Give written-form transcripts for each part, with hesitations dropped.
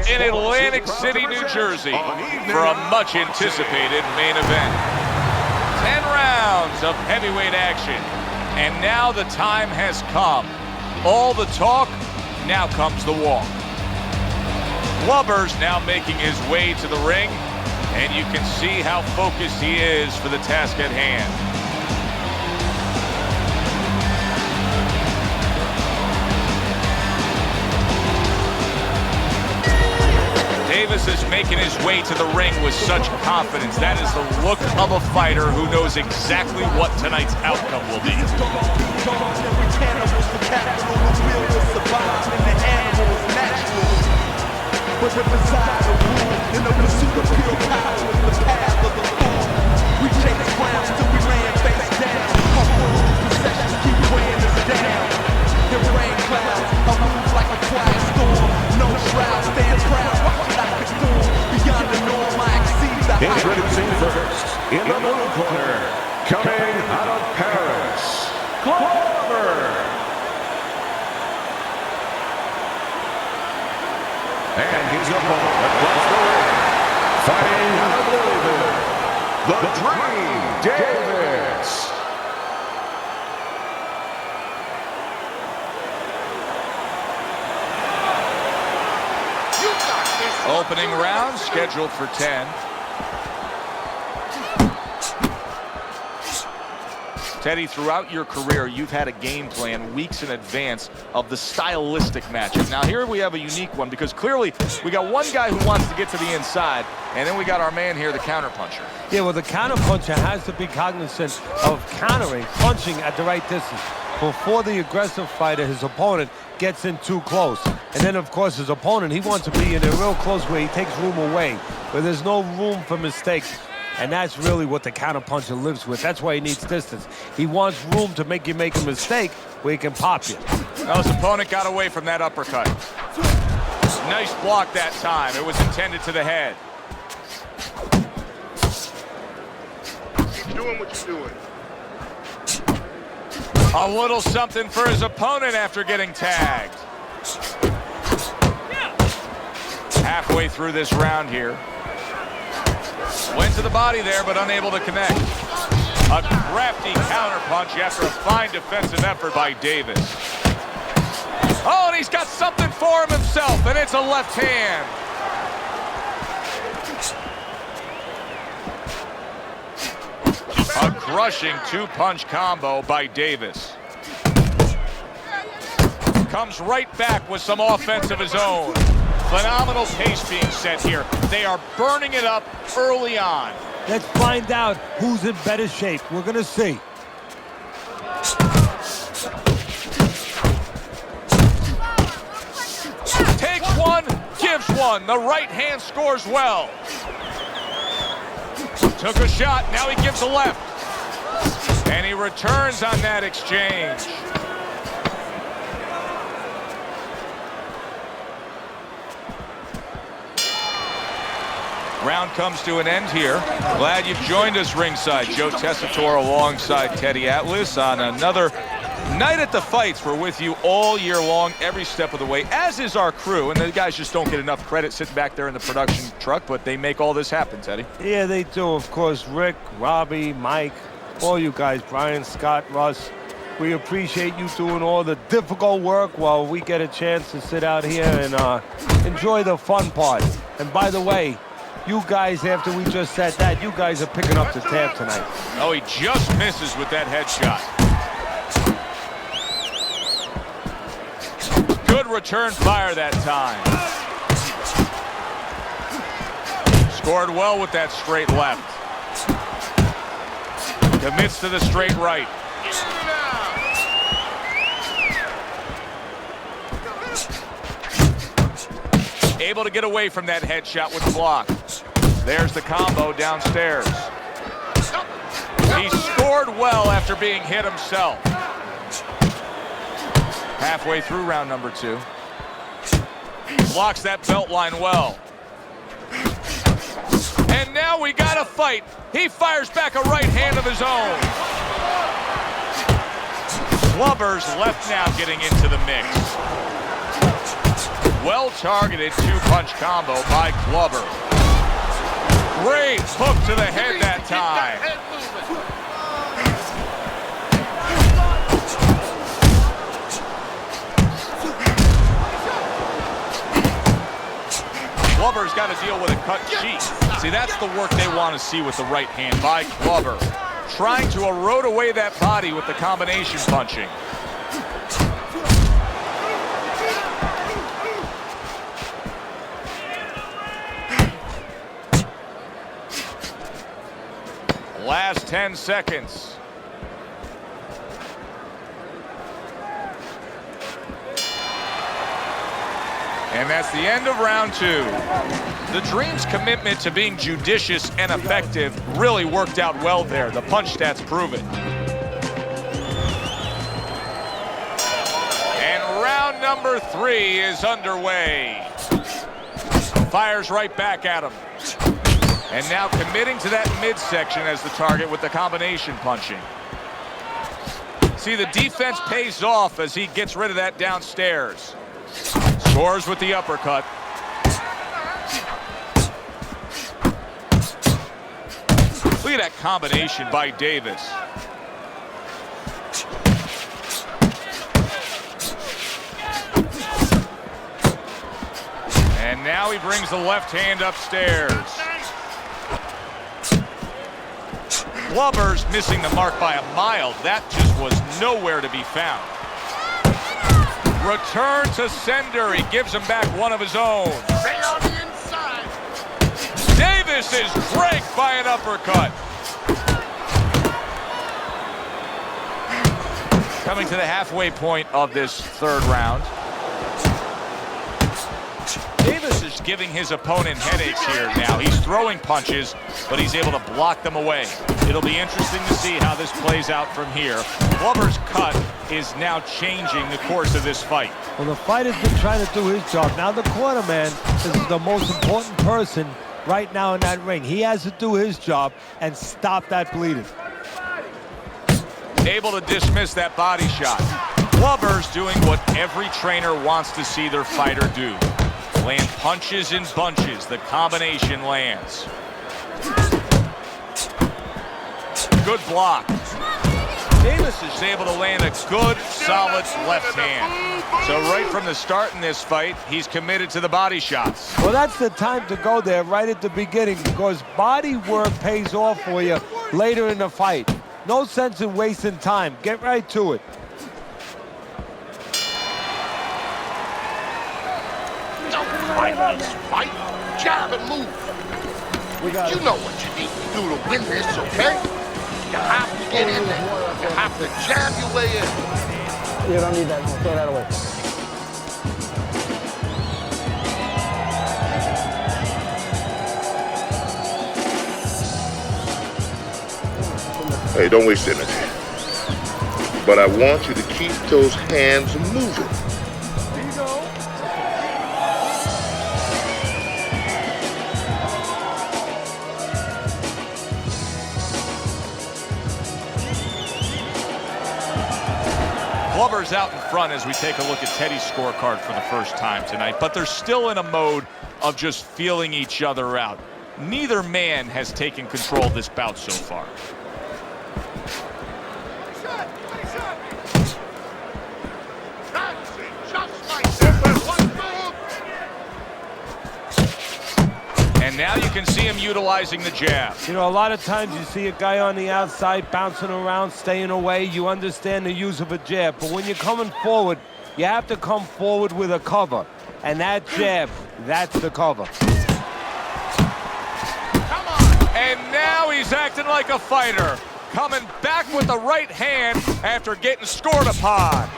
in Atlantic City, New Jersey for a much-anticipated main event. 10 rounds of heavyweight action, and now the time has come. All the talk, now comes the walk. Lubbers now making his way to the ring, and you can see how focused he is for the task at hand. Davis is making his way to the ring with such confidence. That is the look of a fighter who knows exactly what tonight's outcome will be. Introducing first, in the blue corner, coming out of Paris, Glover. And his opponent across the ring, fighting out of Louisville, the Dream Davis. Opening round scheduled for 10. Teddy, throughout your career, you've had a game plan weeks in advance of the stylistic matchup. Now here we have a unique one because clearly we got one guy who wants to get to the inside, and then we got our man here, the counterpuncher. Yeah, well, the counterpuncher has to be cognizant of countering, punching at the right distance before the aggressive fighter, his opponent, gets in too close. And then, of course, his opponent, he wants to be in a real close where he takes room away, where there's no room for mistakes. And that's really what the counterpuncher lives with. That's why he needs distance. He wants room to make you make a mistake where he can pop you. Well, his opponent got away from that uppercut. Nice block that time. It was intended to the head. Keep doing what you're doing. A little something for his opponent after getting tagged. Halfway through this round here. Went to the body there, but unable to connect. A crafty counterpunch after a fine defensive effort by Davis. Oh, and he's got something for him himself, and it's a left hand. A crushing two-punch combo by Davis. Comes right back with some offense of his own. Phenomenal pace being set here. They are burning it up early on. Let's find out who's in better shape. We're going to see. Takes one, gives one. The right hand scores well. Took a shot, now he gives a left. And he returns on that exchange. Round comes to an end here. Glad you've joined us ringside. Joe Tessitore alongside Teddy Atlas on another night at the fights. We're with you all year long, every step of the way, as is our crew. And the guys just don't get enough credit sitting back there in the production truck, but they make all this happen, Teddy. Yeah, they do. Of course, Rick, Robbie, Mike, all you guys, Brian, Scott, Russ. We appreciate you doing all the difficult work while we get a chance to sit out here and enjoy the fun part. And by the way, you guys, after we just said that, you guys are picking up the tab tonight. Oh, he just misses with that headshot. Good return fire that time. Scored well with that straight left. Commits to the straight right. Able to get away from that headshot with the block. There's the combo downstairs. He scored well after being hit himself. Halfway through round number 2. Blocks that belt line well. And now we got a fight. He fires back a right hand of his own. Lubbers left now getting into the mix. Well-targeted two-punch combo by Glover. Great hook to the head that time. Glover's got to deal with a cut cheek. See, that's the work they want to see with the right hand by Glover. Trying to erode away that body with the combination punching. Last 10 seconds. And that's the end of round 2. The Dream's commitment to being judicious and effective really worked out well there. The punch stats prove it. And round number 3 is underway. Fires right back at him. And now committing to that midsection as the target with the combination punching. See, the defense pays off as he gets rid of that downstairs. Scores with the uppercut. Look at that combination by Davis. And now he brings the left hand upstairs. Glover's missing the mark by a mile. That just was nowhere to be found. Return to sender. He gives him back one of his own. Stay on the inside. Davis is dragged by an uppercut. Coming to the halfway point of this third round. Davis is giving his opponent headaches here now. He's throwing punches, but he's able to block them away. It'll be interesting to see how this plays out from here. Glover's cut is now changing the course of this fight. Well, the fighter's been trying to do his job. Now the cornerman is the most important person right now in that ring. He has to do his job and stop that bleeding. Able to dismiss that body shot. Glover's doing what every trainer wants to see their fighter do. Land punches in bunches. The combination lands. Good block. Davis is able to land a good, solid left hand. So right from the start in this fight, he's committed to the body shots. Well, that's the time to go there right at the beginning because body work pays off for you later in the fight. No sense in wasting time. Get right to it. Don't fight this fight. Jab and move. You know what you need to do to win this, okay? You have to get in there. You have to jab your way in. You don't need that. Throw that away. Hey, don't waste energy. But I want you to keep those hands moving. There you go. Glover's out in front as we take a look at Teddy's scorecard for the first time tonight, but they're still in a mode of just feeling each other out. Neither man has taken control of this bout so far. And now you can see him utilizing the jab. You know, a lot of times you see a guy on the outside bouncing around, staying away. You understand the use of a jab. But when you're coming forward, you have to come forward with a cover. And that jab, that's the cover. Come on. And now he's acting like a fighter. Coming back with the right hand after getting scored upon.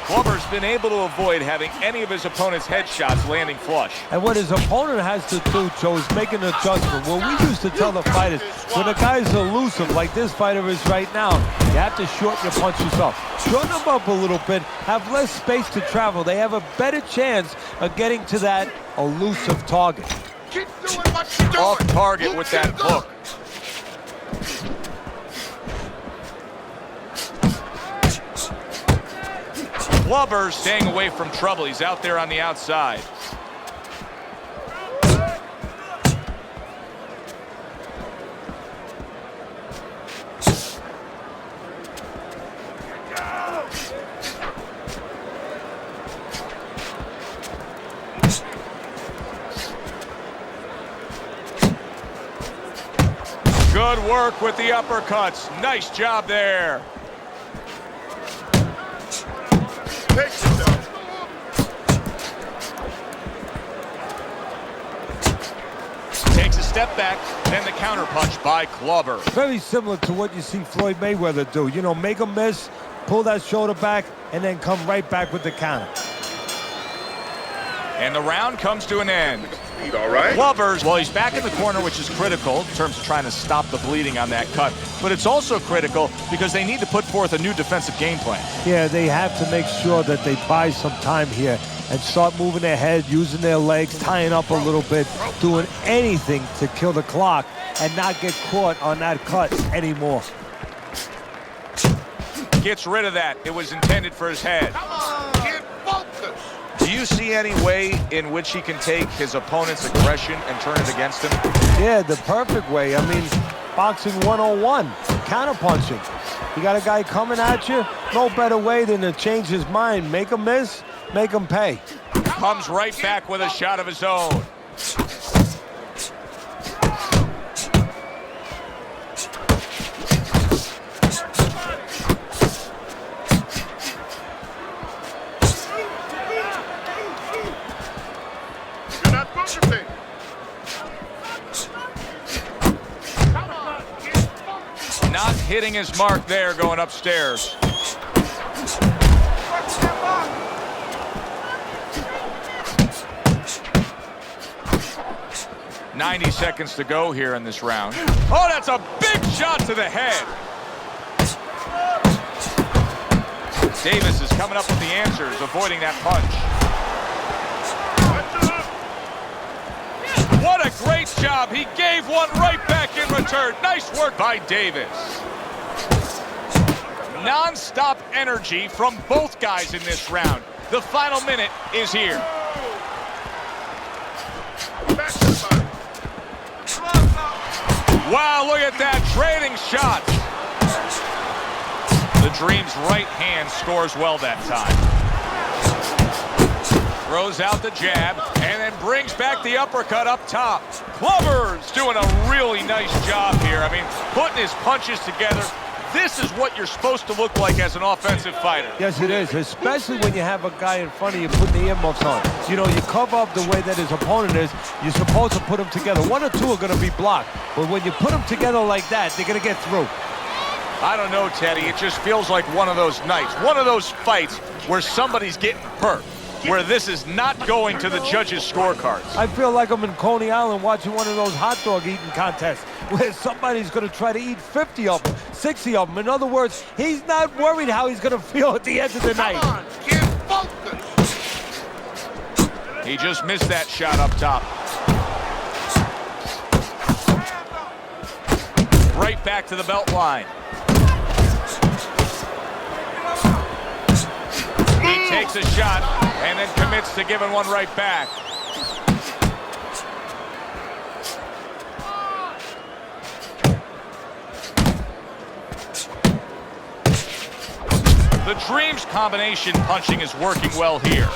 Glover's been able to avoid having any of his opponent's headshots landing flush. And what his opponent has to do, Joe, is make an adjustment. Well, we used to tell the fighters, when a guy's elusive like this fighter is right now, you have to shorten your punches up. Shorten them up a little bit, have less space to travel. They have a better chance of getting to that elusive target. Keep doing what you're doing. Off target with that hook. Glover staying away from trouble. He's out there on the outside. Good work with the uppercuts. Nice job there. Takes a step back, then the counterpunch by Clubber. Very similar to what you see Floyd Mayweather do. You know, make a miss, pull that shoulder back, and then come right back with the counter. And the round comes to an end. All right. Clubbers, well, he's back in the corner, which is critical in terms of trying to stop the bleeding on that cut. But it's also critical because they need to put forth a new defensive game plan. Yeah, they have to make sure that they buy some time here and start moving their head, using their legs, tying up a little bit, doing anything to kill the clock and not get caught on that cut anymore. Gets rid of that. It was intended for his head. Come on, get focused. Do you see any way in which he can take his opponent's aggression and turn it against him? Yeah, the perfect way. I mean, boxing 101, counterpunching. You got a guy coming at you, no better way than to change his mind. Make him miss, make him pay. Comes right back with a shot of his own. You're not focusing. Come on, get focused. Not hitting his mark there going upstairs. 90 seconds to go here in this round. Oh, that's a big shot to the head. Davis is coming up with the answers, avoiding that punch. What a great job. He gave one right back in return. Nice work by Davis. Non-stop energy from both guys in this round. The final minute is here. Wow, look at that, trading shots. The Dream's right hand scores well that time. Throws out the jab and then brings back the uppercut up top. Clubber's doing a really nice job here. I mean, putting his punches together. This is what you're supposed to look like as an offensive fighter. Yes, it is, especially when you have a guy in front of you putting the earmuffs on. You know, you cover up the way that his opponent is. You're supposed to put them together. One or two are going to be blocked. But when you put them together like that, they're going to get through. I don't know, Teddy. It just feels like one of those nights, one of those fights where somebody's getting hurt, where this is not going to the judges' scorecards. I feel like I'm in Coney Island watching one of those hot dog eating contests where somebody's going to try to eat 50 of them, 60 of them. In other words, he's not worried how he's going to feel at the end of the night. Come on, get focused. He just missed that shot up top. Right back to the belt line. He takes a shot and then commits to giving one right back. The Dream's combination punching is working well here.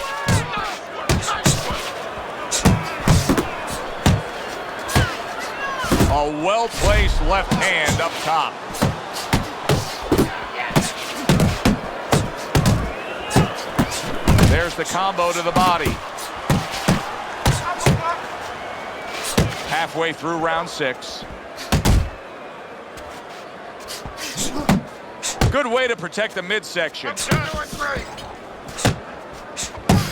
A well-placed left hand up top. There's the combo to the body. Halfway through round 6. Good way to protect the midsection.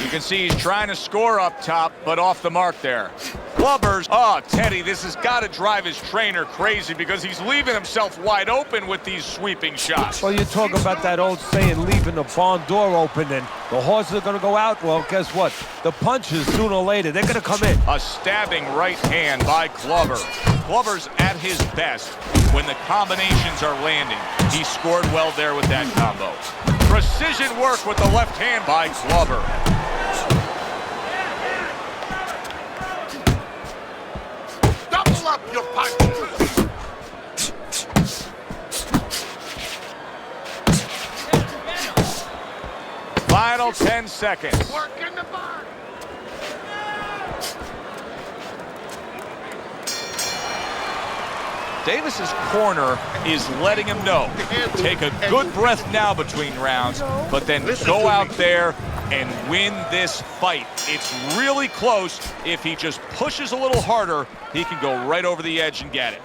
You can see he's trying to score up top, but off the mark there. Clubbers, oh, Teddy, this has got to drive his trainer crazy because he's leaving himself wide open with these sweeping shots. Well, you talk about that old saying, leaving the barn door open, and the horses are going to go out. Well, guess what? The punches, sooner or later, they're going to come in. A stabbing right hand by Clubber. Clubber's at his best when the combinations are landing. He scored well there with that combo. Precision work with the left hand by Clubber. Double up your punches. Final 10 seconds. Work in the body. Davis's corner is letting him know, take a good breath now between rounds, but then go out there and win this fight. It's really close. If he just pushes a little harder, he can go right over the edge and get it.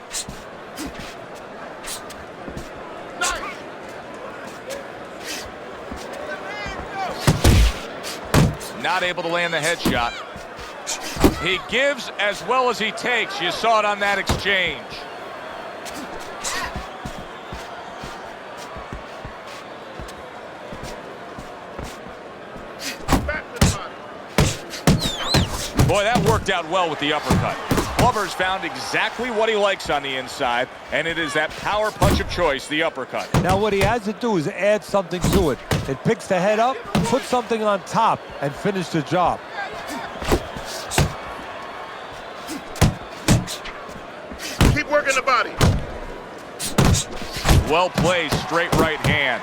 Not able to land the headshot. He gives as well as he takes. You saw it on that exchange. Boy, that worked out well with the uppercut. Glover's found exactly what he likes on the inside, and it is that power punch of choice, the uppercut. Now what he has to do is add something to it. It picks the head up, put something on top, and finish the job. Keep working the body. Well placed, straight right hand.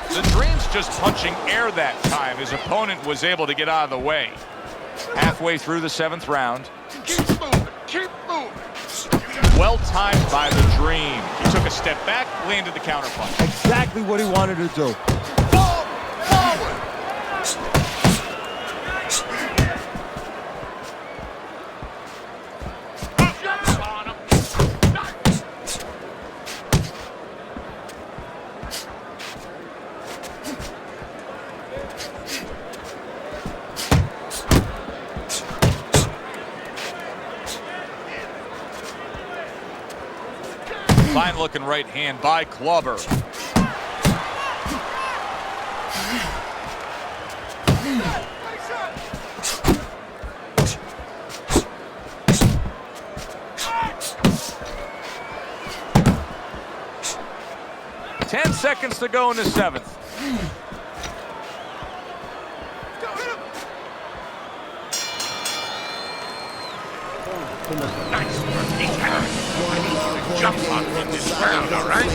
The Dream's just punching air that time. His opponent was able to get out of the way. Halfway through the 7th round. Keep moving. Keep moving. Well timed by the Dream. He took a step back, landed the counterpunch. Exactly what he wanted to do. Forward. Jump on him. Fine looking right hand by Glover. Ten seconds to go in the 7th. Nice work. He's hurt. I need you to jump on him this round, all right?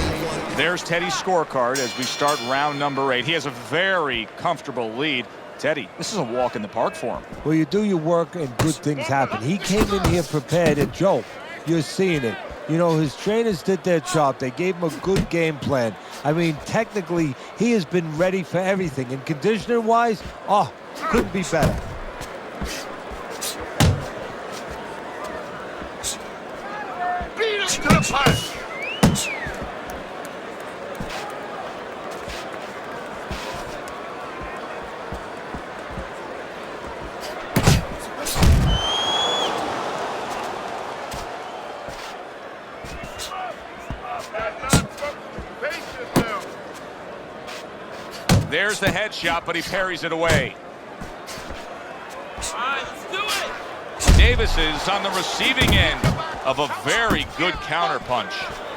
There's Teddy's scorecard as we start round number 8. He has a very comfortable lead. Teddy, this is a walk in the park for him. Well, you do your work and good things happen. He came in here prepared, and Joe, you're seeing it. You know, his trainers did their job. They gave him a good game plan. I mean, technically, he has been ready for everything. And conditioning-wise, oh, couldn't be better. Beat him to the punch. There's the headshot, but he parries it away. All right, let's do it. Davis is on the receiving end of a very good counterpunch.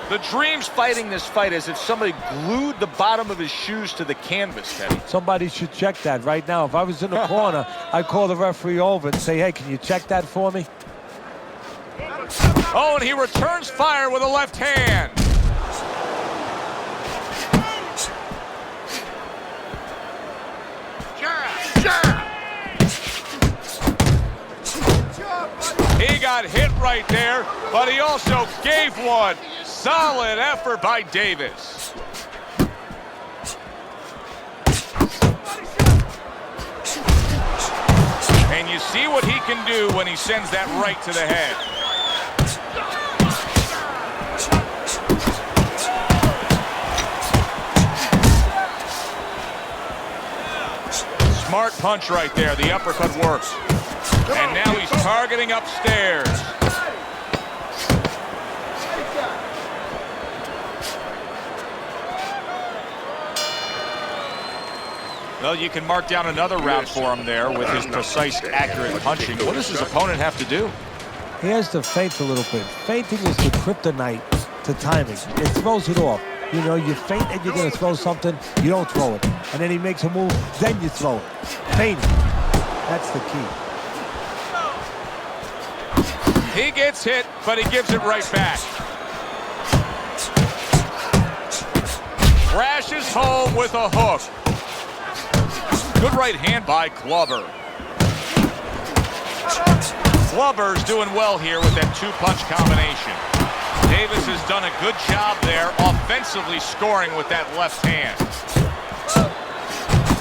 The Dream's fighting this fight as if somebody glued the bottom of his shoes to the canvas, Teddy. Somebody should check that right now. If I was in the corner, I'd call the referee over and say, hey, can you check that for me? Oh, and he returns fire with a left hand. He got hit right there, but he also gave one. Solid effort by Davis. And you see what he can do when he sends that right to the head. Smart punch right there. The uppercut works. And now he's targeting upstairs. Well, you can mark down another round for him there with his precise, accurate punching. What does his opponent have to do? He has to feint a little bit. Feinting is the kryptonite to timing. It throws it off. You know, you feint and you're going to throw something, you don't throw it. And then he makes a move, then you throw it. Feinting. That's the key. He gets hit, but he gives it right back. Crashes home with a hook. Good right hand by Glover. Glover's doing well here with that two-punch combination. Davis has done a good job there offensively scoring with that left hand.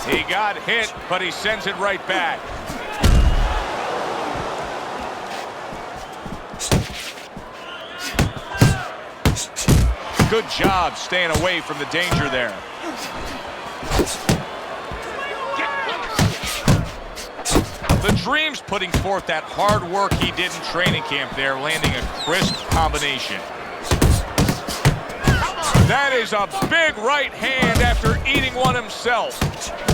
He got hit, but he sends it right back. Good job staying away from the danger there. The Dream's putting forth that hard work he did in training camp there, landing a crisp combination. That is a big right hand after eating one himself.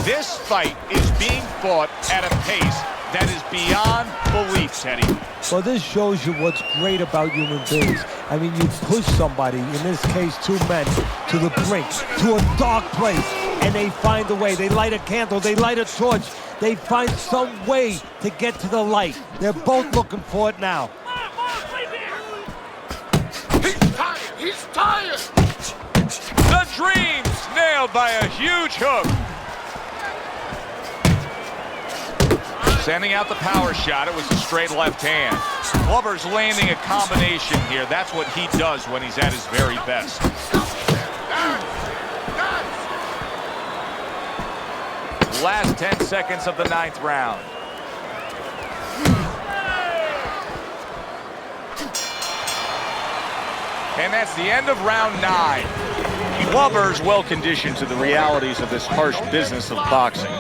This fight is being fought at a pace that is beyond belief, Teddy. Well, this shows you what's great about human beings. I mean, you push somebody, in this case, two men, to the brink, to a dark place, and they find a way. They light a candle, they light a torch. They find some way to get to the light. They're both looking for it now. He's tired. He's tired. The Dream's nailed by a huge hook. Sending out the power shot. It was a straight left hand. Clubber's landing a combination here. That's what he does when he's at his very best. Last 10 seconds of the 9th round. And that's the end of round 9. Clubber's well conditioned to the realities of this harsh business of boxing.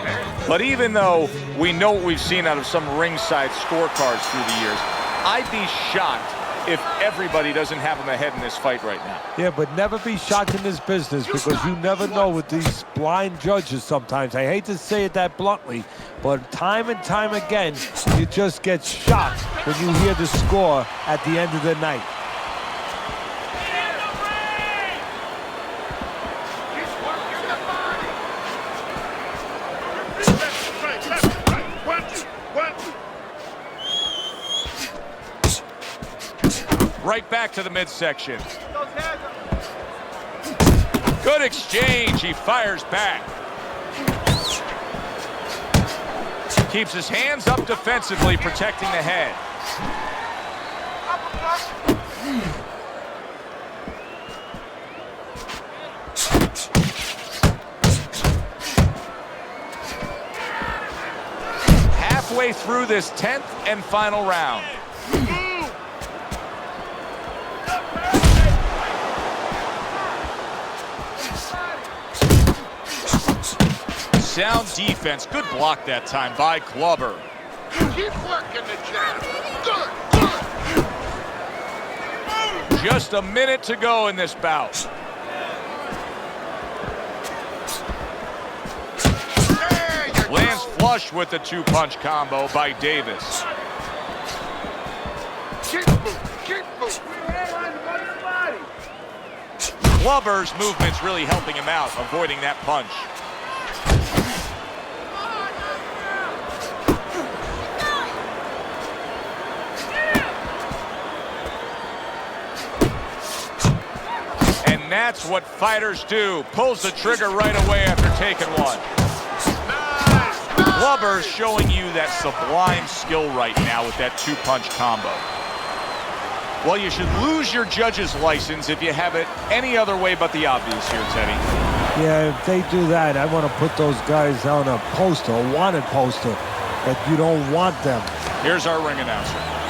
But even though we know what we've seen out of some ringside scorecards through the years, I'd be shocked if everybody doesn't have him ahead in this fight right now. Yeah, but never be shocked in this business, because you never know with these blind judges sometimes. I hate to say it that bluntly, but time and time again, you just get shocked when you hear the score at the end of the night. Right back to the midsection. Good exchange. He fires back. Keeps his hands up defensively, protecting the head. Halfway through this 10th and final round. Sound defense. Good block that time by Clubber. Keep working the jab. Good. Just a minute to go in this bout. Lands flush with the two-punch combo by Davis. Keep moving. Keep moving. Clubber's movement's really helping him out, avoiding that punch. And that's what fighters do. Pulls the trigger right away after taking one. Clubber's showing you that sublime skill right now with that two-punch combo. Well, you should lose your judge's license if you have it any other way but the obvious here, Teddy. Yeah, if they do that, I want to put those guys on a poster, a wanted poster, that you don't want them. Here's our ring announcer.